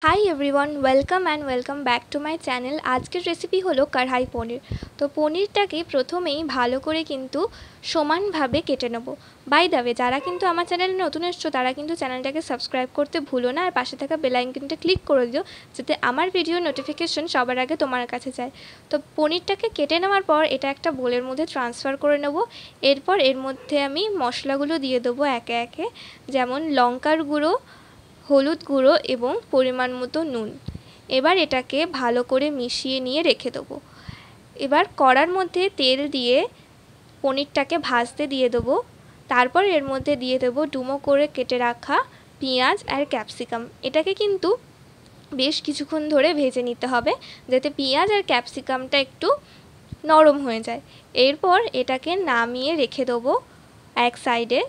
Hi everyone, welcome and welcome back to my channel. আজকের recipe হলো কড়াই পনির। তো পনিরটাকে প্রথমেই ভালো করে কিন্তু সমানভাবে কেটে নেব। বাই দ্য ওয়ে, যারা কিন্তু আমার চ্যানেলে নতুন এসছো তারা কিন্তু চ্যানেলটাকে সাবস্ক্রাইব করতে ভুলো না, আর পাশে থাকা বেল আইকনটা ক্লিক করে দিও যাতে আমার ভিডিও নোটিফিকেশন সবার আগে তোমার কাছে যায়। তো পনিরটাকে কেটে নেওয়ার পর এটা একটা বোলের মধ্যে ট্রান্সফার করে নেব। এরপর এর মধ্যে আমি মশলাগুলো দিয়ে দেবো একে একে, যেমন লঙ্কার গুঁড়ো, হলুদ গুঁড়ো এবং পরিমাণ মতো নুন। এবার এটাকে ভালো করে মিশিয়ে নিয়ে রেখে দেবো। এবার কড়ার মধ্যে তেল দিয়ে পনিরটাকে ভাজতে দিয়ে দেবো। তারপর এর মধ্যে দিয়ে দেবো ডুমো করে কেটে রাখা পেঁয়াজ আর ক্যাপসিকাম। এটাকে কিন্তু বেশ কিছুক্ষণ ধরে ভেজে নিতে হবে যাতে পেঁয়াজ আর ক্যাপসিকামটা একটু নরম হয়ে যায়। এরপর এটাকে নামিয়ে রেখে দেবো এক সাইডে।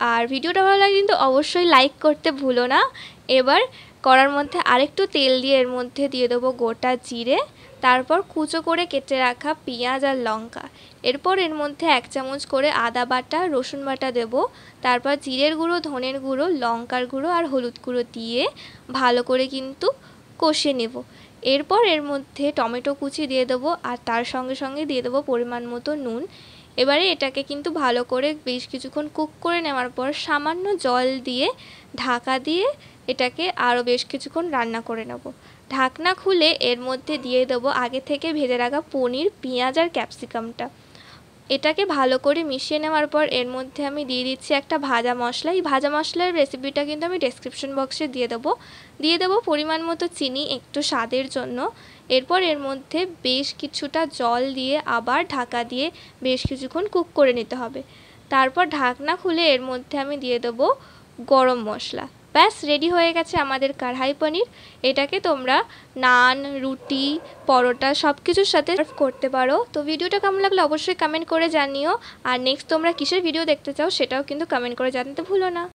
আর ভিডিওটা ভালো লাগে কিন্তু অবশ্যই লাইক করতে ভুলো না। এবার কড়ার মধ্যে আরেকটু তেল দিয়ে এর মধ্যে দিয়ে দেবো গোটা জিরে, তারপর কুচো করে কেটে রাখা পেঁয়াজ আর লঙ্কা। এরপর এর মধ্যে 1 চামচ করে আদা বাটা, রসুন বাটা দেবো। তারপর জিরের গুঁড়ো, ধনের গুঁড়ো, লঙ্কার গুঁড়ো আর হলুদ গুঁড়ো দিয়ে ভালো করে কিন্তু কষে নেব। এরপর এর মধ্যে টমেটো কুচি দিয়ে দেবো আর তার সঙ্গে সঙ্গে দিয়ে দেবো পরিমাণ মতো নুন। এবারে এটাকে কিন্তু ভালো করে বেশ কিছুক্ষণ কুক করে নেওয়ার পর সামান্য জল দিয়ে ঢাকা দিয়ে এটাকে আরও বেশ কিছুক্ষণ রান্না করে নেব। ঢাকনা খুলে এর মধ্যে দিয়ে দেবো আগে থেকে ভেজে রাখা পনির, পেঁয়াজ আর ক্যাপসিকামটা। এটাকে ভালো করে মিশিয়ে নেওয়ার পর এর মধ্যে আমি দিয়ে দিচ্ছি একটা ভাজা মশলা। এই ভাজা মশলার রেসিপিটা কিন্তু আমি ডেসক্রিপশন বক্সে দিয়ে দেবো পরিমাণ মতো চিনি একটু স্বাদের জন্য। এরপর এর মধ্যে বেশ কিছুটা জল দিয়ে আবার ঢাকা দিয়ে বেশ কিছুক্ষণ কুক করে নিতে হবে। তারপর ঢাকনা খুলে এর মধ্যে আমি দিয়ে দেবো গরম মশলা। ব্যাস রেডি হয়ে গেছে আমাদের কড়াই পনির। এটাকে তোমরা নান, রুটি, পরোটা সব কিছুর সাথে সার্ভ করতে পারো। তো ভিডিওটা কেমন লাগলো অবশ্যই কমেন্ট করে জানিও। আর নেক্সট তোমরা কিসের ভিডিও দেখতে চাও সেটাও কিন্তু কমেন্ট করে জানাতে ভুলো না।